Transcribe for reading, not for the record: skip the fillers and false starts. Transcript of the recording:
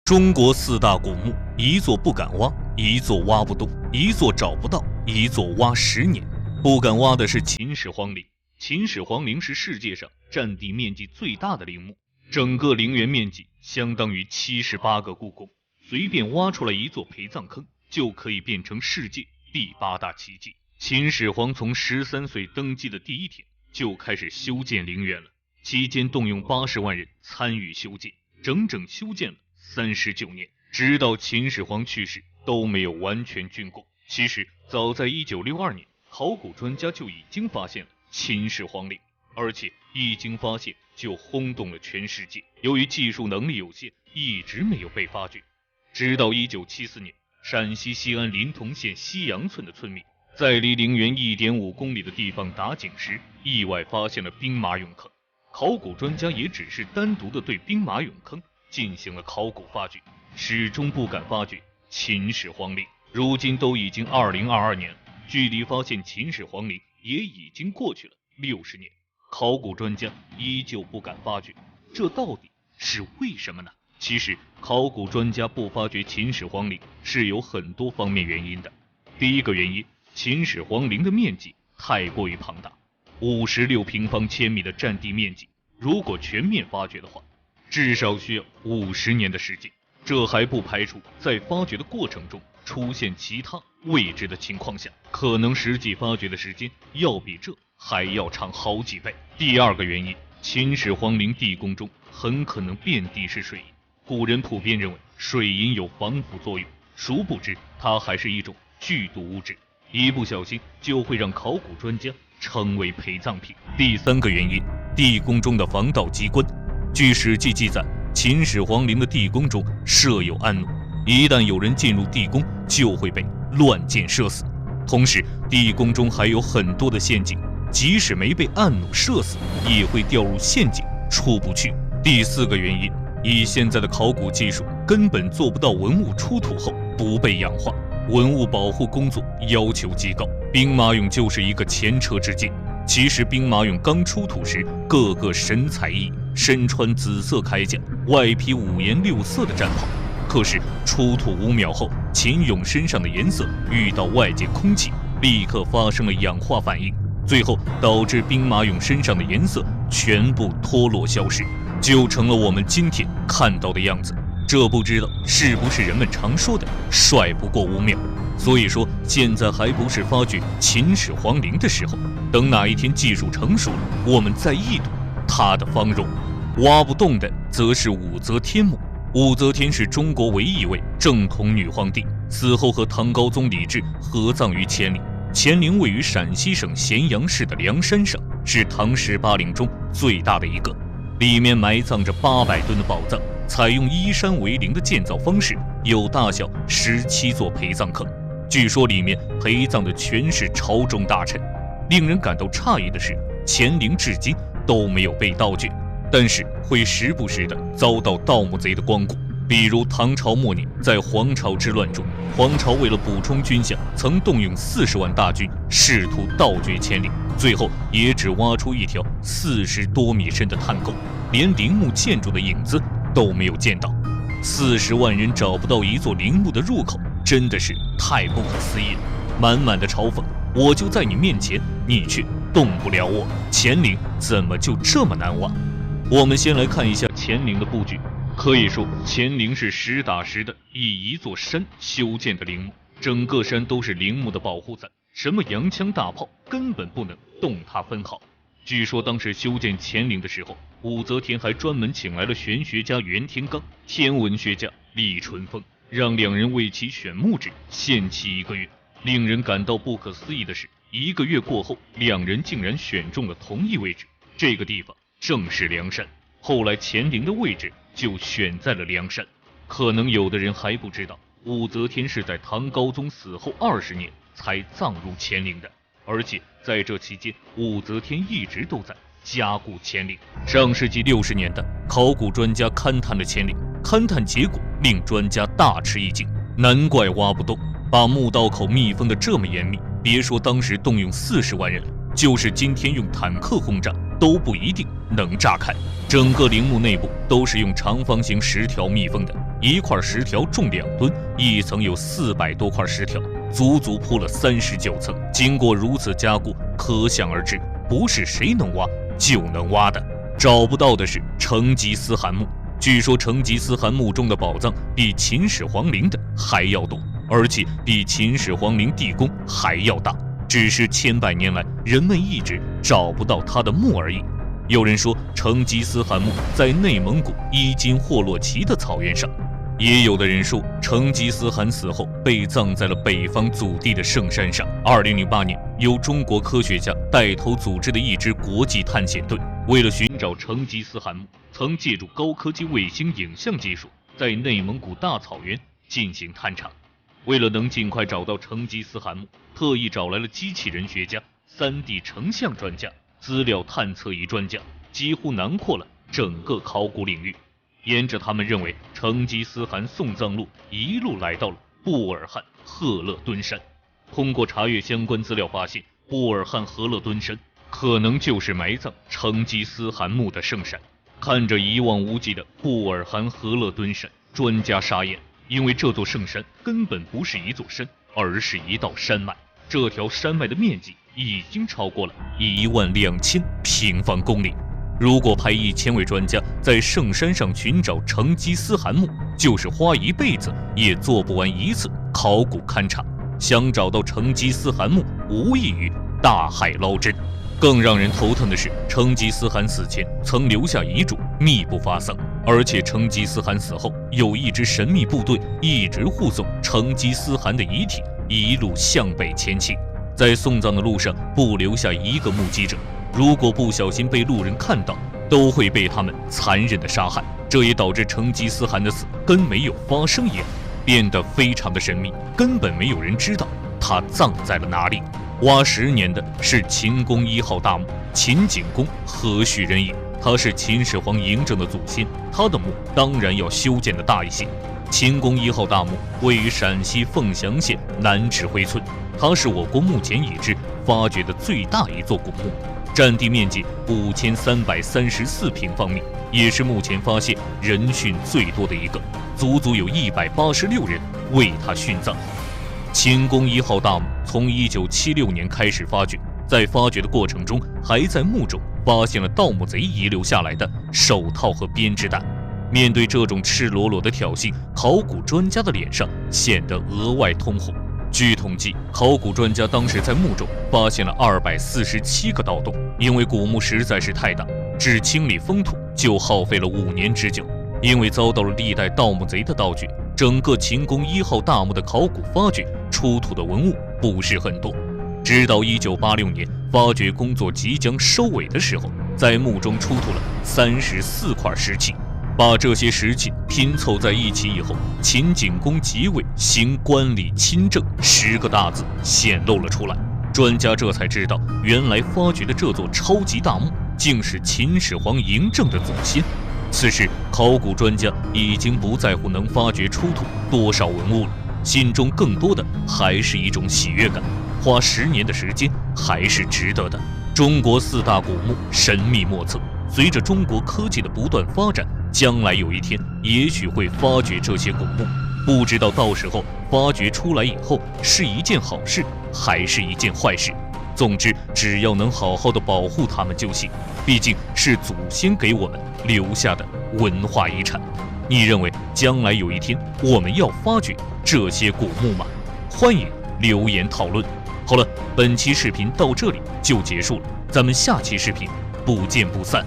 中国四大古墓，一座不敢挖，一座挖不动，一座找不到，一座挖10年。不敢挖的是秦始皇陵。秦始皇陵是世界上占地面积最大的陵墓，整个陵园面积相当于78个故宫。随便挖出来一座陪葬坑，就可以变成世界第8大奇迹。秦始皇从13岁登基的第一天就开始修建陵园了，期间动用80万人参与修建，整整修建了39年，直到秦始皇去世都没有完全竣工。其实早在1962年，考古专家就已经发现了秦始皇陵，而且一经发现就轰动了全世界。由于技术能力有限，一直没有被发掘。直到1974年，陕西西安临潼县西杨村的村民在离陵园1.5公里的地方打井时，意外发现了兵马俑坑。考古专家也只是单独的对兵马俑坑进行了考古发掘，始终不敢发掘秦始皇陵。如今都已经2022年了，距离发现秦始皇陵也已经过去了60年，考古专家依旧不敢发掘，这到底是为什么呢？其实考古专家不发掘秦始皇陵是有很多方面原因的。第一个原因，秦始皇陵的面积太过于庞大，56平方千米的占地面积，如果全面发掘的话，至少需要50年的时间。这还不排除在发掘的过程中出现其他未知的情况下，可能实际发掘的时间要比这还要长好几倍。第二个原因，秦始皇陵地宫中很可能遍地是水银，古人普遍认为水银有防腐作用，殊不知它还是一种剧毒物质，一不小心就会让考古专家成为陪葬品。第三个原因，地宫中的防盗机关。据《史记》记载，秦始皇陵的地宫中设有暗弩，一旦有人进入地宫，就会被乱箭射死。同时，地宫中还有很多的陷阱，即使没被暗弩射死，也会掉入陷阱出不去。第四个原因，以现在的考古技术，根本做不到文物出土后不被氧化，文物保护工作要求极高。兵马俑就是一个前车之鉴。其实兵马俑刚出土时，个个神采奕奕，身穿紫色铠甲，外披5颜6色的战袍。可是出土5秒后，秦俑身上的颜色遇到外界空气，立刻发生了氧化反应，最后导致兵马俑身上的颜色全部脱落消失，就成了我们今天看到的样子。这不知道是不是人们常说的帅不过5秒。所以说现在还不是发掘秦始皇陵的时候，等哪一天技术成熟了，我们再一睹它的芳容。挖不动的则是武则天墓。武则天是中国唯一一位正统女皇帝，死后和唐高宗李治合葬于乾陵。乾陵位于陕西省咸阳市的梁山上，是唐18陵中最大的一个，里面埋葬着800吨的宝藏。采用依山为陵的建造方式，有大小17座陪葬坑，据说里面陪葬的全是朝中大臣。令人感到诧异的是，乾陵至今都没有被盗掘，但是会时不时的遭到盗墓贼的光顾。比如唐朝末年，在黄巢之乱中，黄巢为了补充军饷，曾动用40万大军试图盗掘乾陵，最后也只挖出一条40多米深的探沟，连陵墓建筑的影子都没有见到。40万人找不到一座陵墓的入口，真的是太不可思议了。满满的嘲讽，我就在你面前，你却动不了我。乾陵怎么就这么难挖？我们先来看一下乾陵的布局。可以说乾陵是实打实的以一座山修建的陵墓，整个山都是陵墓的保护伞，什么洋枪大炮根本不能动它分毫。据说当时修建乾陵的时候，武则天还专门请来了玄学家袁天罡、天文学家李淳风，让2人为其选墓志，限期1个月。令人感到不可思议的是，1个月过后，2人竟然选中了同一位置，这个地方正是梁山。后来乾陵的位置就选在了梁山。可能有的人还不知道，武则天是在唐高宗死后20年才葬入乾陵的，而且在这期间，武则天一直都在加固乾陵。上世纪60年代，考古专家勘探了乾陵，勘探结果令专家大吃一惊，难怪挖不动，把墓道口密封的这么严密，别说当时动用40万人，就是今天用坦克轰炸都不一定能炸开。整个陵墓内部都是用长方形石条密封的，一块石条重2吨，一层有400多块石条，足足铺了39层。经过如此加固，可想而知，不是谁能挖就能挖的。找不到的是成吉思汗墓，据说成吉思汗墓中的宝藏比秦始皇陵的还要多，而且比秦始皇陵地宫还要大，只是千百年来人们一直找不到他的墓而已。有人说成吉思汗墓在内蒙古伊金霍洛旗的草原上，也有的人说成吉思汗死后被葬在了北方祖地的圣山上。2008年，由中国科学家带头组织的一支国际探险队，为了寻找成吉思汗墓，曾借助高科技卫星影像技术，在内蒙古大草原进行探查。为了能尽快找到成吉思汗墓，特意找来了机器人学家、3D 成像专家、资料探测仪专家，几乎囊括了整个考古领域。沿着他们认为成吉思汗送葬路一路来到了布尔汉赫勒敦山。通过查阅相关资料发现，布尔汉赫勒敦山可能就是埋葬成吉思汗墓的圣山。看着一望无际的布尔汉赫勒敦山，专家傻眼，因为这座圣山根本不是一座山，而是一道山脉。这条山脉的面积已经超过了12000平方公里。如果派1000位专家在圣山上寻找成吉思汗墓，就是花一辈子也做不完一次考古勘察。想找到成吉思汗墓，无异于大海捞针。更让人头疼的是，成吉思汗死前曾留下遗嘱，秘不发丧。而且成吉思汗死后，有一支神秘部队一直护送成吉思汗的遗体一路向北前进，在送葬的路上不留下一个目击者。如果不小心被路人看到，都会被他们残忍的杀害。这也导致成吉思汗的死跟没有发生一样，变得非常的神秘，根本没有人知道他葬在了哪里。挖10年的是秦公1号大墓，秦景公何许人也？他是秦始皇嬴政的祖先，他的墓当然要修建的大一些。秦公1号大墓位于陕西凤翔县南指挥村，它是我国目前已知发掘的最大一座古墓，占地面积5334平方米，也是目前发现人殉最多的一个，足足有186人为他殉葬。秦公1号大墓从1976年开始发掘，在发掘的过程中，还在墓中发现了盗墓贼遗留下来的手套和编织袋。面对这种赤裸裸的挑衅，考古专家的脸上显得额外通红。据统计，考古专家当时在墓中发现了247个盗洞，因为古墓实在是太大，只清理封土就耗费了5年之久。因为遭到了历代盗墓贼的盗掘，整个秦公1号大墓的考古发掘出土的文物不是很多。直到1986年，发掘工作即将收尾的时候，在墓中出土了34块石器。把这些石器拼凑在一起以后，秦景公即位，行官礼亲政10个大字显露了出来。专家这才知道，原来发掘的这座超级大墓竟是秦始皇嬴政的祖先。此时，考古专家已经不在乎能发掘出土多少文物了，心中更多的还是一种喜悦感。花10年的时间还是值得的。中国4大古墓神秘莫测，随着中国科技的不断发展，将来有一天也许会发掘这些古墓，不知道到时候发掘出来以后是一件好事还是一件坏事。总之，只要能好好的保护它们就行，毕竟是祖先给我们留下的文化遗产。你认为将来有一天我们要发掘这些古墓吗？欢迎留言讨论。好了，本期视频到这里就结束了，咱们下期视频不见不散。